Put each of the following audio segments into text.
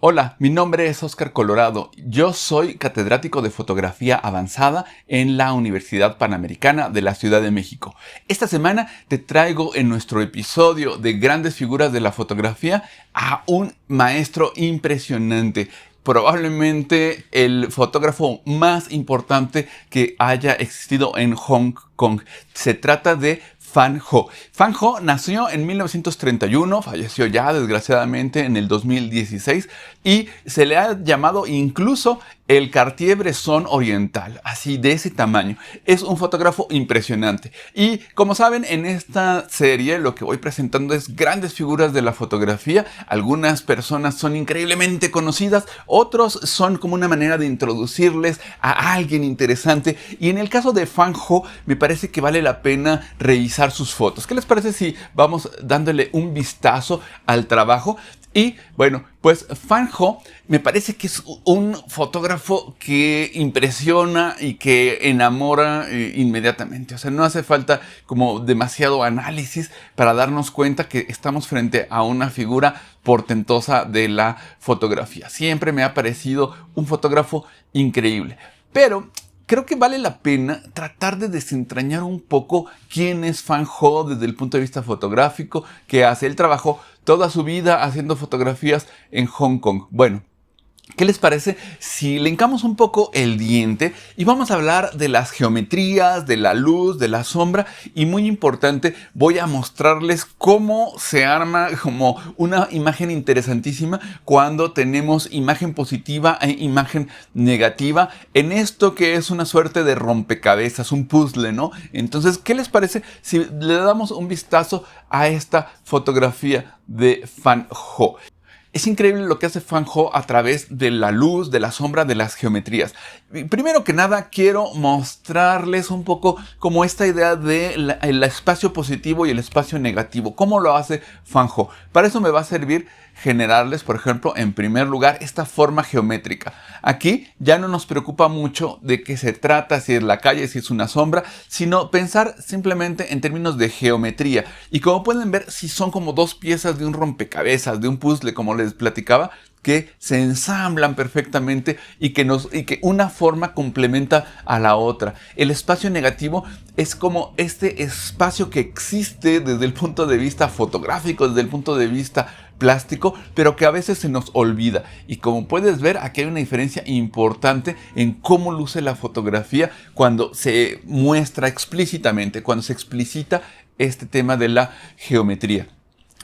Hola, mi nombre es Oscar Colorado. Yo soy catedrático de fotografía avanzada en la Universidad Panamericana de la Ciudad de México. Esta semana te traigo en nuestro episodio de Grandes Figuras de la Fotografía a un maestro impresionante. Probablemente el fotógrafo más importante que haya existido en Hong Kong. Se trata de Phan Ho. Phan Ho nació en 1931, falleció ya desgraciadamente en el 2016 y se le ha llamado incluso el Cartier-Bresson oriental, así de ese tamaño. Es un fotógrafo impresionante. Y como saben, en esta serie lo que voy presentando es grandes figuras de la fotografía. Algunas personas son increíblemente conocidas, otros son como una manera de introducirles a alguien interesante. Y en el caso de Phan Ho, me parece que vale la pena revisar sus fotos. ¿Qué les parece si vamos dándole un vistazo al trabajo? Y bueno, pues Phan Ho me parece que es un fotógrafo que impresiona y que enamora inmediatamente. O sea, no hace falta como demasiado análisis para darnos cuenta que estamos frente a una figura portentosa de la fotografía. Siempre me ha parecido un fotógrafo increíble. Pero creo que vale la pena tratar de desentrañar un poco quién es Phan Ho desde el punto de vista fotográfico, qué hace. Él trabajó toda su vida haciendo fotografías en Hong Kong. Bueno, ¿qué les parece si le hincamos un poco el diente y vamos a hablar de las geometrías, de la luz, de la sombra? Y muy importante, voy a mostrarles cómo se arma como una imagen interesantísima cuando tenemos imagen positiva e imagen negativa en esto que es una suerte de rompecabezas, un puzzle, ¿no? Entonces, ¿qué les parece si le damos un vistazo a esta fotografía de Phan Ho? Es increíble lo que hace Phan Ho a través de la luz, de la sombra, de las geometrías. Primero que nada, quiero mostrarles un poco como esta idea de el espacio positivo y el espacio negativo. ¿Cómo lo hace Phan Ho? Para eso me va a servir generarles, por ejemplo, en primer lugar, esta forma geométrica. Aquí ya no nos preocupa mucho de qué se trata, si es la calle, si es una sombra, sino pensar simplemente en términos de geometría. Y como pueden ver, si son como dos piezas de un rompecabezas, de un puzzle, como les platicaba, que se ensamblan perfectamente y que una forma complementa a la otra. El espacio negativo es como este espacio que existe desde el punto de vista fotográfico, desde el punto de vista plástico, pero que a veces se nos olvida. Y como puedes ver, aquí hay una diferencia importante en cómo luce la fotografía cuando se muestra explícitamente, cuando se explicita este tema de la geometría.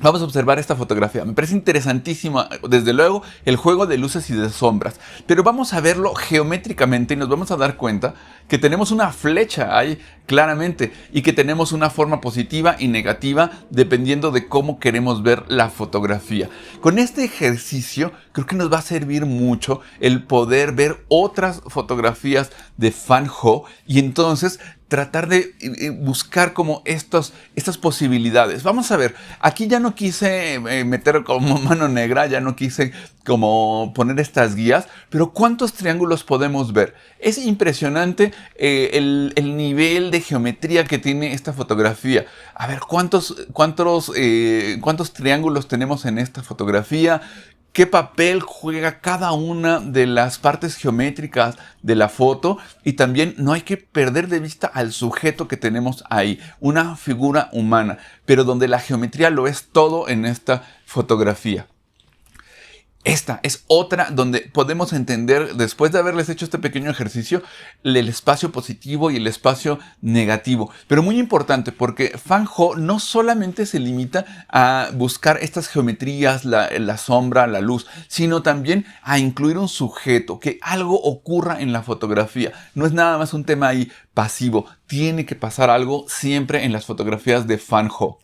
Vamos a observar esta fotografía. Me parece interesantísima, desde luego, el juego de luces y de sombras. Pero vamos a verlo geométricamente y nos vamos a dar cuenta que tenemos una flecha ahí claramente y que tenemos una forma positiva y negativa dependiendo de cómo queremos ver la fotografía. Con este ejercicio creo que nos va a servir mucho el poder ver otras fotografías de Phan Ho y entonces tratar de buscar como estas posibilidades. Vamos a ver, aquí ya no quise meter como mano negra, ya no quise como poner estas guías, pero ¿cuántos triángulos podemos ver? Es impresionante el nivel de geometría que tiene esta fotografía. A ver, ¿cuántos triángulos tenemos en esta fotografía? ¿Qué papel juega cada una de las partes geométricas de la foto? Y también no hay que perder de vista al sujeto que tenemos ahí, una figura humana, pero donde la geometría lo es todo en esta fotografía. Esta es otra donde podemos entender, después de haberles hecho este pequeño ejercicio, el espacio positivo y el espacio negativo. Pero muy importante porque Phan Ho no solamente se limita a buscar estas geometrías, la sombra, la luz, sino también a incluir un sujeto, que algo ocurra en la fotografía. No es nada más un tema ahí pasivo, tiene que pasar algo siempre en las fotografías de Phan Ho.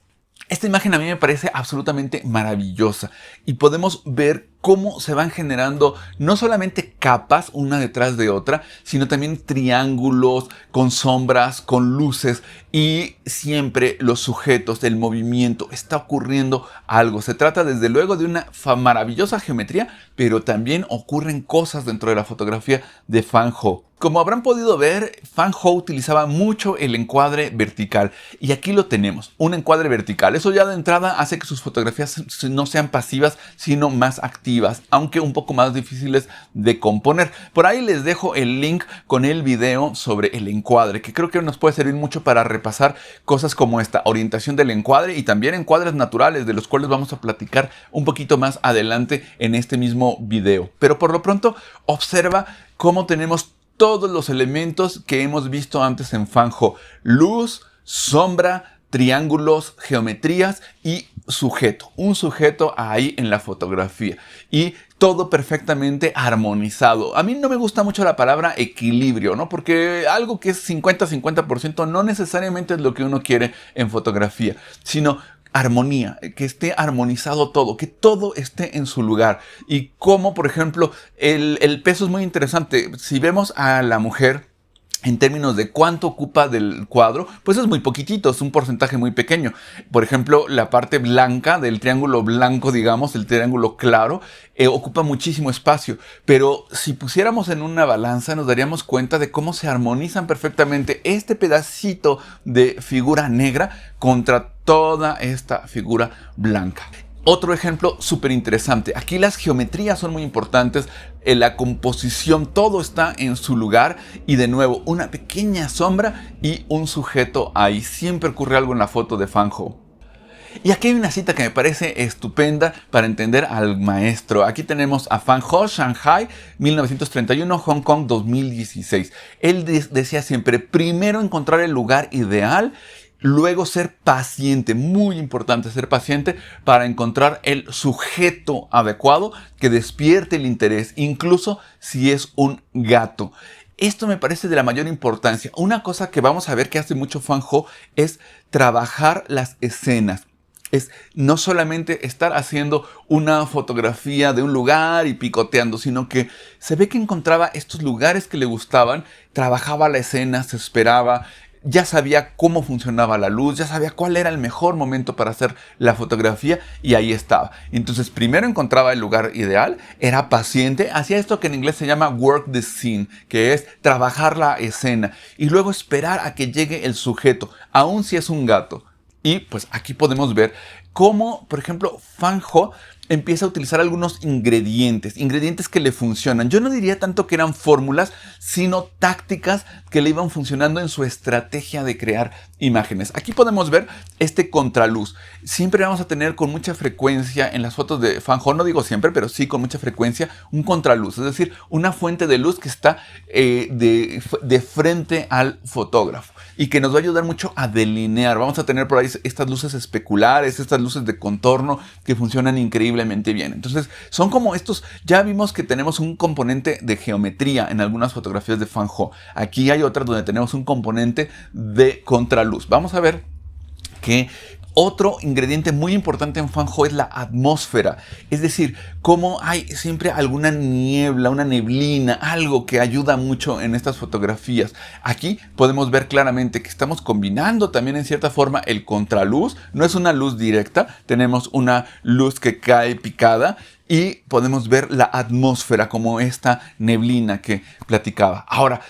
Esta imagen a mí me parece absolutamente maravillosa y podemos ver cómo se van generando no solamente capas una detrás de otra, sino también triángulos con sombras, con luces y siempre los sujetos, el movimiento, está ocurriendo algo. Se trata desde luego de una maravillosa geometría, pero también ocurren cosas dentro de la fotografía de Phan Ho. Como habrán podido ver, Phan Ho utilizaba mucho el encuadre vertical y aquí lo tenemos, un encuadre vertical. Eso ya de entrada hace que sus fotografías no sean pasivas, sino más activas. llamativas, aunque un poco más difíciles de componer. Por ahí les dejo el link con el video sobre el encuadre, que creo que nos puede servir mucho para repasar cosas como esta orientación del encuadre y también encuadres naturales, de los cuales vamos a platicar un poquito más adelante en este mismo video. Pero por lo pronto, observa cómo tenemos todos los elementos que hemos visto antes en Fanjo: luz, sombra, triángulos, geometrías y sujeto. Un sujeto ahí en la fotografía. Y todo perfectamente armonizado. A mí no me gusta mucho la palabra equilibrio, ¿no? Porque algo que es 50-50% no necesariamente es lo que uno quiere en fotografía, sino armonía, que esté armonizado todo, que todo esté en su lugar. Y como, por ejemplo, el peso es muy interesante. Si vemos a la mujer en términos de cuánto ocupa del cuadro, pues es muy poquitito, es un porcentaje muy pequeño. Por ejemplo, la parte blanca del triángulo blanco, digamos, el triángulo claro, ocupa muchísimo espacio. Pero si pusiéramos en una balanza, nos daríamos cuenta de cómo se armonizan perfectamente este pedacito de figura negra contra toda esta figura blanca. Otro ejemplo súper interesante. Aquí las geometrías son muy importantes, la composición, todo está en su lugar y de nuevo una pequeña sombra y un sujeto ahí. Siempre ocurre algo en la foto de Fanjo. Y aquí hay una cita que me parece estupenda para entender al maestro. Aquí tenemos a Fanjo, Shanghai, 1931, Hong Kong, 2016. Él decía siempre, primero encontrar el lugar ideal, luego ser paciente, muy importante ser paciente para encontrar el sujeto adecuado que despierte el interés, incluso si es un gato. Esto me parece de la mayor importancia. Una cosa que vamos a ver que hace mucho Fanjo es trabajar las escenas. Es no solamente estar haciendo una fotografía de un lugar y picoteando, sino que se ve que encontraba estos lugares que le gustaban, trabajaba la escena, se esperaba, ya sabía cómo funcionaba la luz, ya sabía cuál era el mejor momento para hacer la fotografía y ahí estaba. Entonces primero encontraba el lugar ideal, era paciente, hacía esto que en inglés se llama work the scene, que es trabajar la escena y luego esperar a que llegue el sujeto, aun si es un gato. Y pues aquí podemos ver cómo, por ejemplo, Fanjo empieza a utilizar algunos ingredientes que le funcionan. Yo no diría tanto que eran fórmulas, sino tácticas que le iban funcionando en su estrategia de crear imágenes. Aquí podemos ver este contraluz. Siempre vamos a tener con mucha frecuencia en las fotos de Fanjo, no digo siempre, pero sí con mucha frecuencia, un contraluz. Es decir, una fuente de luz que está de frente al fotógrafo y que nos va a ayudar mucho a delinear. Vamos a tener por ahí estas luces especulares, estas luces de contorno que funcionan increíblemente bien. Entonces son como estos, ya vimos que tenemos un componente de geometría en algunas fotografías de Fanjo. Aquí hay otras donde tenemos un componente de contraluz. Vamos a ver que otro ingrediente muy importante en Fanjo es la atmósfera, es decir, cómo hay siempre alguna niebla, una neblina, algo que ayuda mucho en estas fotografías. Aquí podemos ver claramente que estamos combinando también en cierta forma el contraluz, no es una luz directa, tenemos una luz que cae picada y podemos ver la atmósfera como esta neblina que platicaba. Ahora,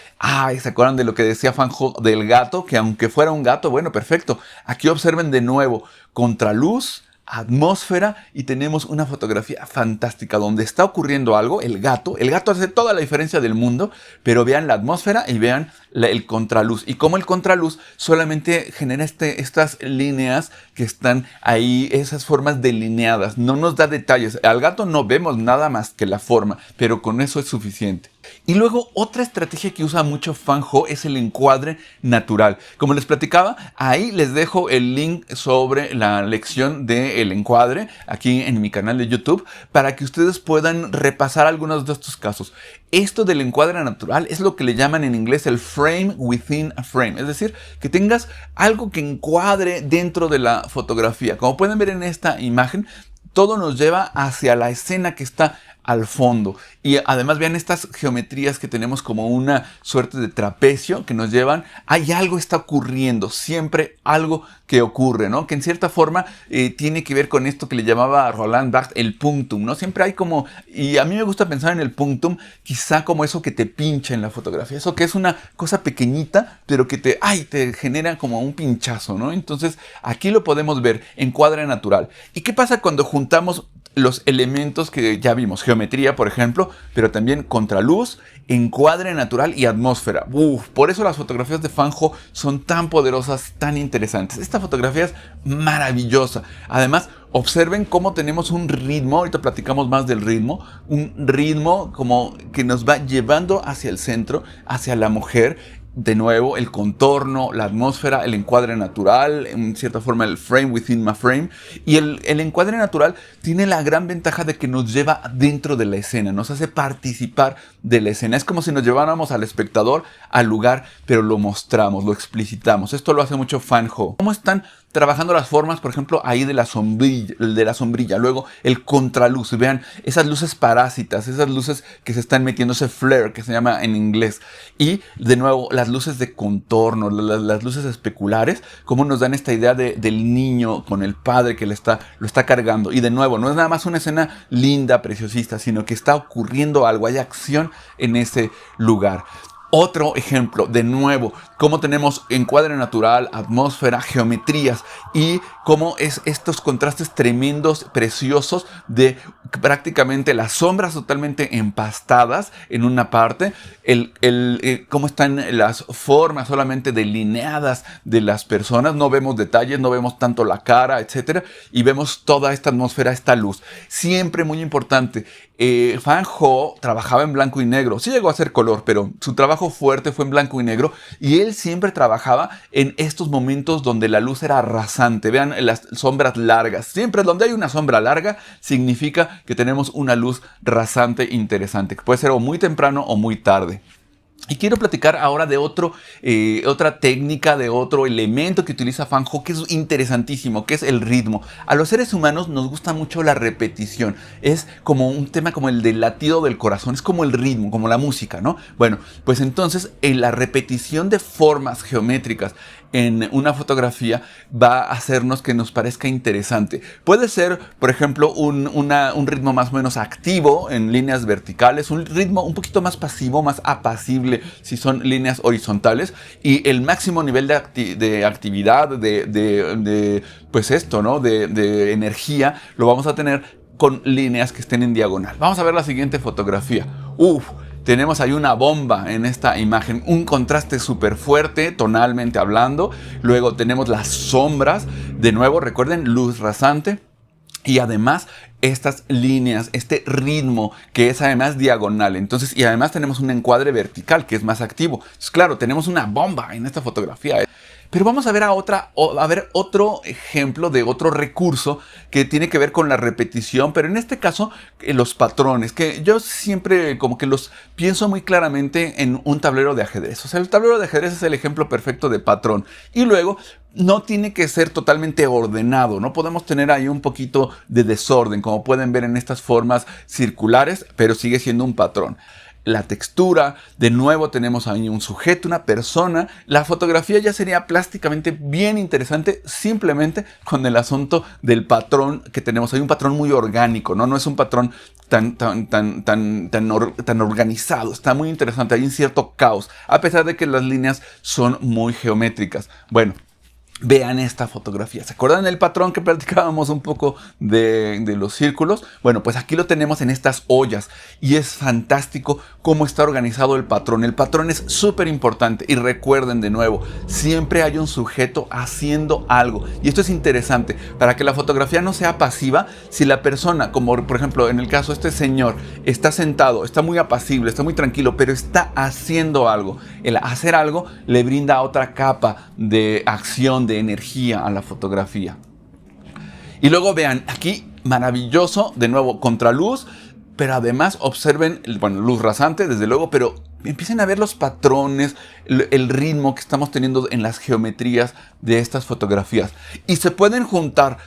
¿se acuerdan de lo que decía Fanjo del gato? Que aunque fuera un gato, bueno, perfecto. Aquí observen de nuevo, contraluz, atmósfera y tenemos una fotografía fantástica donde está ocurriendo algo, el gato hace toda la diferencia del mundo, pero vean la atmósfera y vean el contraluz y cómo el contraluz solamente genera estas líneas que están ahí, esas formas delineadas, no nos da detalles, al gato no vemos nada más que la forma, pero con eso es suficiente. Y luego otra estrategia que usa mucho Fanjo es el encuadre natural. Como les platicaba, ahí les dejo el link sobre la lección del encuadre aquí en mi canal de YouTube para que ustedes puedan repasar algunos de estos casos. Esto del encuadre natural es lo que le llaman en inglés el frame within a frame, es decir, que tengas algo que encuadre dentro de la fotografía. Como pueden ver en esta imagen, todo nos lleva hacia la escena que está al fondo. Y además vean estas geometrías que tenemos como una suerte de trapecio que nos llevan, hay algo está ocurriendo, siempre algo que ocurre, ¿no? Que en cierta forma tiene que ver con esto que le llamaba Roland Barthes el punctum, ¿no? Siempre hay como, y a mí me gusta pensar en el punctum, quizá como eso que te pincha en la fotografía, eso que es una cosa pequeñita, pero que te genera como un pinchazo, ¿no? Entonces aquí lo podemos ver, encuadre natural. ¿Y qué pasa cuando juntamos los elementos que ya vimos, geometría, por ejemplo, pero también contraluz, encuadre natural y atmósfera. Por eso las fotografías de Fan Ho son tan poderosas, tan interesantes. Esta fotografía es maravillosa. Además, observen cómo tenemos un ritmo, ahorita platicamos más del ritmo, un ritmo como que nos va llevando hacia el centro, hacia la mujer. De nuevo, el contorno, la atmósfera, el encuadre natural, en cierta forma el frame within my frame. Y el encuadre natural tiene la gran ventaja de que nos lleva dentro de la escena, nos hace participar de la escena. Es como si nos lleváramos al espectador al lugar, pero lo mostramos, lo explicitamos. Esto lo hace mucho Fan Ho. ¿Cómo están trabajando las formas, por ejemplo, ahí de la sombrilla? Luego el contraluz, vean esas luces parásitas, esas luces que se están metiendo, ese flare que se llama en inglés. Y de nuevo las luces de contorno, las luces especulares, cómo nos dan esta idea del niño con el padre que lo está cargando. Y de nuevo, no es nada más una escena linda, preciosista, sino que está ocurriendo algo, hay acción en ese lugar. Otro ejemplo, de nuevo, cómo tenemos encuadre natural, atmósfera, geometrías y cómo es estos contrastes tremendos, preciosos de prácticamente las sombras totalmente empastadas en una parte, cómo están las formas solamente delineadas de las personas, no vemos detalles, no vemos tanto la cara, etcétera, y vemos toda esta atmósfera, esta luz. Siempre muy importante, Fan Ho trabajaba en blanco y negro, sí llegó a hacer color, pero su trabajo fuerte fue en blanco y negro y él siempre trabajaba en estos momentos donde la luz era rasante. Vean las sombras largas, siempre donde hay una sombra larga significa que tenemos una luz rasante interesante, que puede ser o muy temprano o muy tarde. Y quiero platicar ahora de otra técnica, de otro elemento que utiliza Fan Ho que es interesantísimo, que es el ritmo. A los seres humanos nos gusta mucho la repetición. Es como un tema como el del latido del corazón, es como el ritmo, como la música, ¿no? Bueno, pues entonces en la repetición de formas geométricas en una fotografía va a hacernos que nos parezca interesante. Puede ser, por ejemplo, un ritmo más o menos activo en líneas verticales, un ritmo un poquito más pasivo, más apacible si son líneas horizontales, y el máximo nivel de actividad, pues esto, ¿no? De energía, lo vamos a tener con líneas que estén en diagonal. Vamos a ver la siguiente fotografía. Tenemos ahí una bomba en esta imagen, un contraste súper fuerte, tonalmente hablando. Luego tenemos las sombras, de nuevo, recuerden, luz rasante. Y además estas líneas, este ritmo que es además diagonal. Entonces, y además tenemos un encuadre vertical que es más activo. Entonces, claro, tenemos una bomba en esta fotografía. Pero vamos a ver otro ejemplo de otro recurso que tiene que ver con la repetición, pero en este caso los patrones, que yo siempre como que los pienso muy claramente en un tablero de ajedrez. O sea, el tablero de ajedrez es el ejemplo perfecto de patrón. Y luego no tiene que ser totalmente ordenado, no podemos tener ahí un poquito de desorden, como pueden ver en estas formas circulares, pero sigue siendo un patrón. La textura, de nuevo tenemos ahí un sujeto, una persona. La fotografía ya sería plásticamente bien interesante simplemente con el asunto del patrón que tenemos. Hay un patrón muy orgánico, ¿no? No es un patrón tan organizado. Está muy interesante, hay un cierto caos, a pesar de que las líneas son muy geométricas. Bueno, vean esta fotografía. ¿Se acuerdan del patrón que platicábamos un poco de los círculos? Bueno, pues aquí lo tenemos en estas ollas y es fantástico cómo está organizado el patrón. El patrón es súper importante y recuerden de nuevo, siempre hay un sujeto haciendo algo. Y esto es interesante, para que la fotografía no sea pasiva. Si la persona, como por ejemplo en el caso de este señor, está sentado, está muy apacible, está muy tranquilo, pero está haciendo algo. El hacer algo le brinda otra capa de acción, de energía a la fotografía. Y luego vean aquí, maravilloso, de nuevo contraluz, pero además observen, bueno, luz rasante desde luego, pero empiecen a ver los patrones, el ritmo que estamos teniendo en las geometrías de estas fotografías. Y se pueden juntar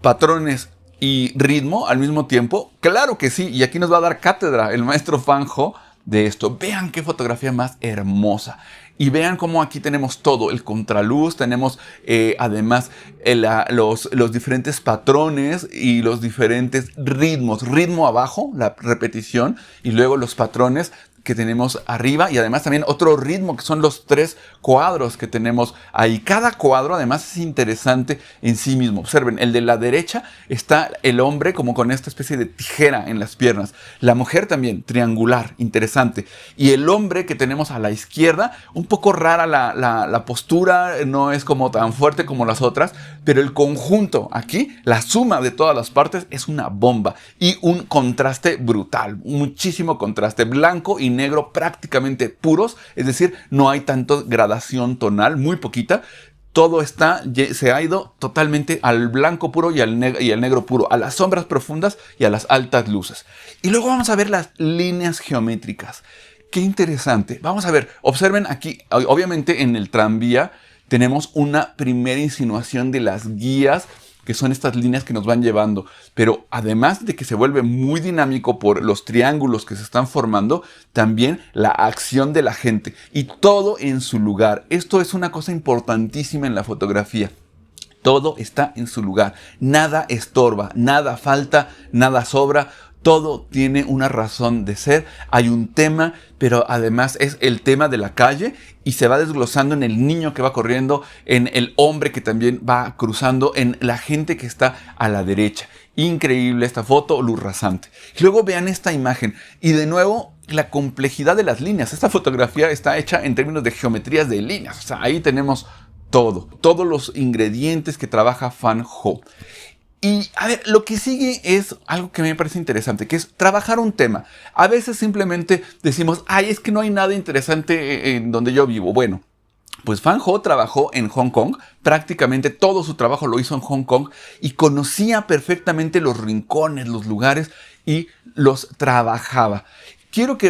patrones y ritmo al mismo tiempo. Claro que sí, y aquí nos va a dar cátedra el maestro Fan Ho de esto. Vean qué fotografía más hermosa. Y vean cómo aquí tenemos todo, el contraluz, tenemos además los diferentes patrones y los diferentes ritmos. Ritmo abajo, la repetición, y luego los patrones que tenemos arriba y además también otro ritmo que son los 3 cuadros que tenemos ahí. Cada cuadro además es interesante en sí mismo. Observen, el de la derecha está el hombre como con esta especie de tijera en las piernas. La mujer también, triangular, interesante. Y el hombre que tenemos a la izquierda, un poco rara la postura, no es como tan fuerte como las otras, pero el conjunto aquí, la suma de todas las partes es una bomba y un contraste brutal, muchísimo contraste, blanco y negro prácticamente puros, es decir, no hay tanto gradación tonal, muy poquita. Todo se ha ido totalmente al blanco puro y al negro puro, a las sombras profundas y a las altas luces. Y luego vamos a ver las líneas geométricas. Qué interesante. Vamos a ver, observen aquí, obviamente en el tranvía tenemos una primera insinuación de las guías, que son estas líneas que nos van llevando. Pero además de que se vuelve muy dinámico por los triángulos que se están formando, también la acción de la gente. Y todo en su lugar. Esto es una cosa importantísima en la fotografía. Todo está en su lugar. Nada estorba, nada falta, nada sobra. Todo tiene una razón de ser, hay un tema, pero además es el tema de la calle y se va desglosando en el niño que va corriendo, en el hombre que también va cruzando, en la gente que está a la derecha. Increíble esta foto, luz rasante. Y luego vean esta imagen y de nuevo la complejidad de las líneas. Esta fotografía está hecha en términos de geometrías de líneas, o sea, ahí tenemos todos los ingredientes que trabaja Phan Ho. Y a ver, lo que sigue es algo que me parece interesante, que es trabajar un tema. A veces simplemente decimos, ay, es que no hay nada interesante en donde yo vivo. Bueno, pues Phan Ho trabajó en Hong Kong, prácticamente todo su trabajo lo hizo en Hong Kong y conocía perfectamente los rincones, los lugares y los trabajaba.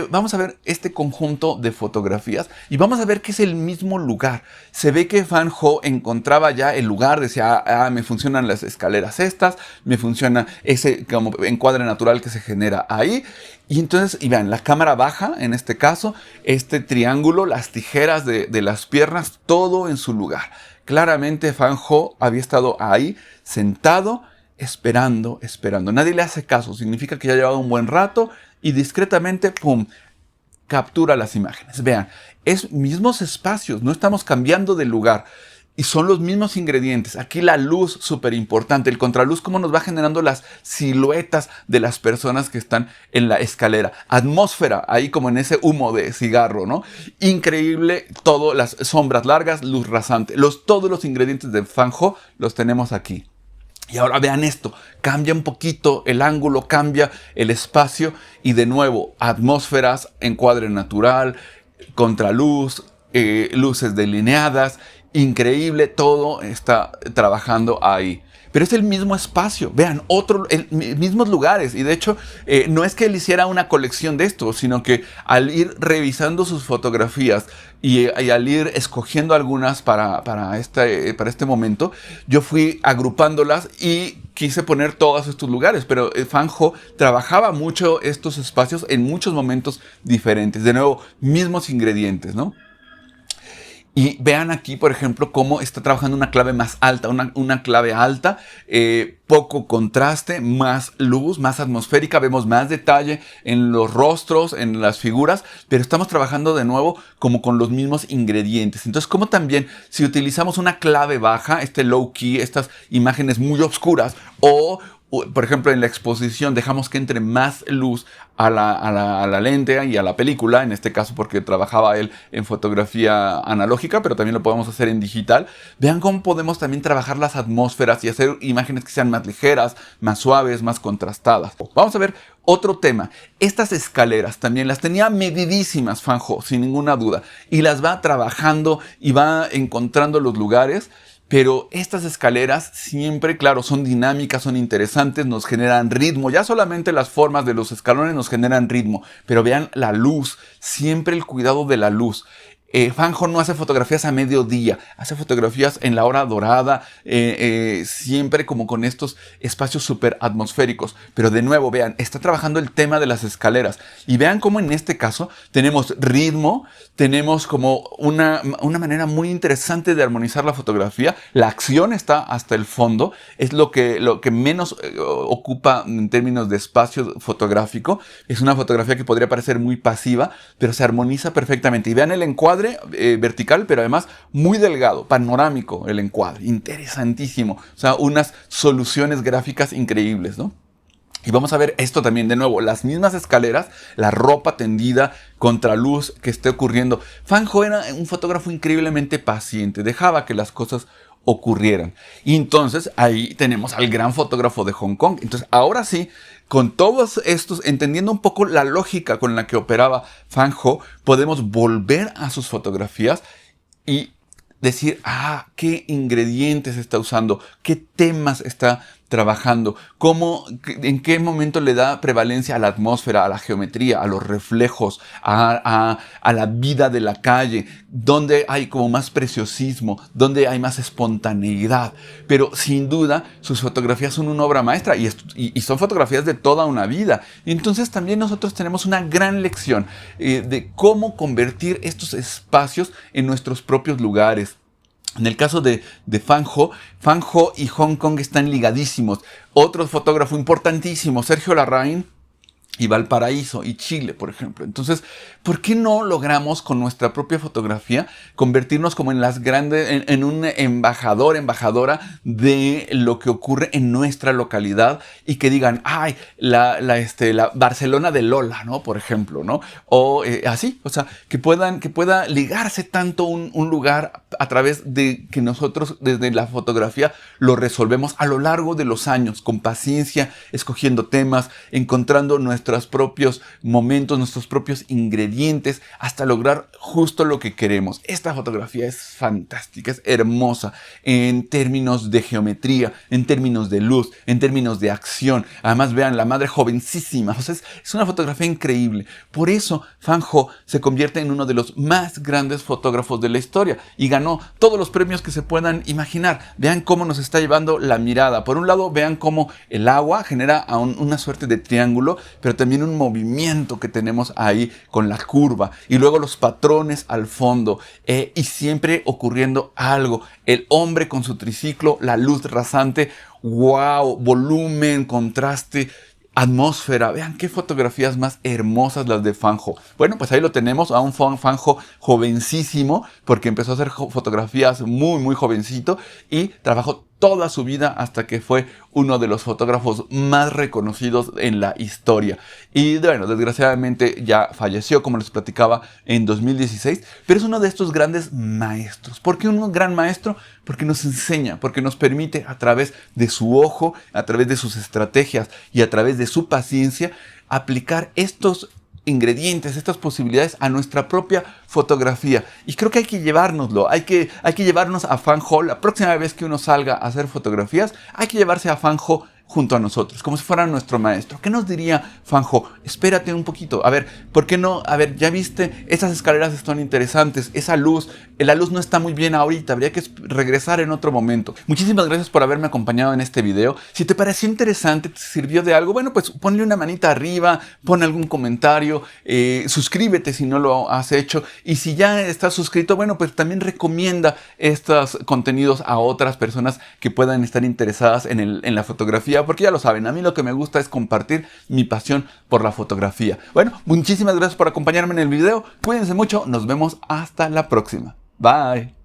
Vamos a ver este conjunto de fotografías y vamos a ver que es el mismo lugar. Se ve que Phan Ho encontraba ya el lugar, decía, me funcionan las escaleras estas, me funciona ese como encuadre natural que se genera ahí. Y entonces, y vean, la cámara baja, en este caso, este triángulo, las tijeras de las piernas, todo en su lugar. Claramente Phan Ho había estado ahí, sentado, esperando. Nadie le hace caso, significa que ya ha llevado un buen rato y discretamente, ¡pum!, captura las imágenes. Vean, es mismos espacios, no estamos cambiando de lugar. Y son los mismos ingredientes. Aquí la luz, súper importante. El contraluz, cómo nos va generando las siluetas de las personas que están en la escalera. Atmósfera, ahí como en ese humo de cigarro, ¿no? Increíble, todo, las sombras largas, luz rasante. Todos los ingredientes de Phan Ho los tenemos aquí. Y ahora vean esto, cambia un poquito el ángulo, cambia el espacio y de nuevo atmósferas, encuadre natural, contraluz, luces delineadas, increíble, todo está trabajando ahí. Pero es el mismo espacio, vean, mismos lugares. Y de hecho, no es que él hiciera una colección de esto, sino que al ir revisando sus fotografías y al ir escogiendo algunas para este momento, yo fui agrupándolas y quise poner todos estos lugares. Pero Phan Ho trabajaba mucho estos espacios en muchos momentos diferentes. De nuevo, mismos ingredientes, ¿no? Y vean aquí, por ejemplo, cómo está trabajando una clave más alta, una clave alta, poco contraste, más luz, más atmosférica, vemos más detalle en los rostros, en las figuras, pero estamos trabajando de nuevo como con los mismos ingredientes. Entonces, como también si utilizamos una clave baja, low key, estas imágenes muy oscuras, o por ejemplo, en la exposición dejamos que entre más luz a la lente y a la película, en este caso porque trabajaba él en fotografía analógica, pero también lo podemos hacer en digital. Vean cómo podemos también trabajar las atmósferas y hacer imágenes que sean más ligeras, más suaves, más contrastadas. Vamos a ver otro tema. Estas escaleras también las tenía medidísimas Phan Ho, sin ninguna duda, y las va trabajando y va encontrando los lugares. Pero estas escaleras siempre, claro, son dinámicas, son interesantes, nos generan ritmo. Ya solamente las formas de los escalones nos generan ritmo. Pero vean la luz, siempre el cuidado de la luz. Fanjo no hace fotografías a mediodía, hace fotografías en la hora dorada, siempre como con estos espacios súper atmosféricos. Pero de nuevo, vean, está trabajando el tema de las escaleras. Y vean cómo en este caso tenemos ritmo, tenemos como una manera muy interesante de armonizar la fotografía. La acción está hasta el fondo, es lo que menos ocupa en términos de espacio fotográfico. Es una fotografía que podría parecer muy pasiva, pero se armoniza perfectamente. Y vean el encuadre vertical, pero además muy delgado, panorámico el encuadre, interesantísimo. O sea, unas soluciones gráficas increíbles, ¿no? Y vamos a ver esto también de nuevo, las mismas escaleras, la ropa tendida, contraluz que esté ocurriendo. Fanjo era un fotógrafo increíblemente paciente, dejaba que las cosas ocurrieran. Y entonces ahí tenemos al gran fotógrafo de Hong Kong. Entonces ahora sí, con todos estos, entendiendo un poco la lógica con la que operaba Fanjo, podemos volver a sus fotografías y decir, qué ingredientes está usando, qué temas está trabajando, en qué momento le da prevalencia a la atmósfera, a la geometría, a los reflejos, a la vida de la calle, donde hay como más preciosismo, donde hay más espontaneidad. Pero sin duda sus fotografías son una obra maestra y son fotografías de toda una vida. Y entonces también nosotros tenemos una gran lección de cómo convertir estos espacios en nuestros propios lugares. En el caso de Fanjo y Hong Kong están ligadísimos. Otro fotógrafo importantísimo, Sergio Larraín, y Valparaíso y Chile, por ejemplo. Entonces, ¿por qué no logramos con nuestra propia fotografía convertirnos como en las grandes, en un embajadora de lo que ocurre en nuestra localidad y que digan, la Barcelona de Lola, ¿no? Por ejemplo, ¿no? O así, o sea, que pueda ligarse tanto un lugar a través de que nosotros desde la fotografía lo resolvemos a lo largo de los años, con paciencia, escogiendo temas, encontrando nuestros propios momentos, nuestros propios ingredientes, hasta lograr justo lo que queremos. Esta fotografía es fantástica, es hermosa en términos de geometría, en términos de luz, en términos de acción. Además, vean, la madre jovencísima. O sea, es una fotografía increíble. Por eso, Fanjo se convierte en uno de los más grandes fotógrafos de la historia y ganó todos los premios que se puedan imaginar. Vean cómo nos está llevando la mirada. Por un lado, vean cómo el agua genera una suerte de triángulo, pero también un movimiento que tenemos ahí con la curva y luego los patrones al fondo y siempre ocurriendo algo. El hombre con su triciclo, la luz rasante, wow, volumen, contraste, atmósfera. Vean qué fotografías más hermosas las de Fanjo. Bueno, pues ahí lo tenemos a un Fanjo jovencísimo, porque empezó a hacer fotografías muy, muy jovencito y trabajó toda su vida hasta que fue uno de los fotógrafos más reconocidos en la historia. Y bueno, desgraciadamente ya falleció, como les platicaba, en 2016, pero es uno de estos grandes maestros. ¿Por qué un gran maestro? Porque nos enseña, porque nos permite a través de su ojo, a través de sus estrategias y a través de su paciencia, aplicar estos ingredientes, estas posibilidades a nuestra propia fotografía. Y creo que hay que llevárnoslo, hay que llevarnos a Fanjo. La próxima vez que uno salga a hacer fotografías, hay que llevarse a Fanjo junto a nosotros, como si fuera nuestro maestro. ¿Qué nos diría Fanjo? Espérate un poquito, a ver, ¿por qué no? A ver, ya viste, esas escaleras están interesantes, esa luz, la luz no está muy bien ahorita, habría que regresar en otro momento. Muchísimas gracias por haberme acompañado en este video. Si te pareció interesante, te sirvió de algo, bueno, pues ponle una manita arriba, pon algún comentario, suscríbete si no lo has hecho, y si ya estás suscrito, bueno, pues también recomienda estos contenidos a otras personas que puedan estar interesadas en la fotografía, porque ya lo saben, a mí lo que me gusta es compartir mi pasión por la fotografía. Bueno, muchísimas gracias por acompañarme en el video, cuídense mucho, nos vemos hasta la próxima. Bye.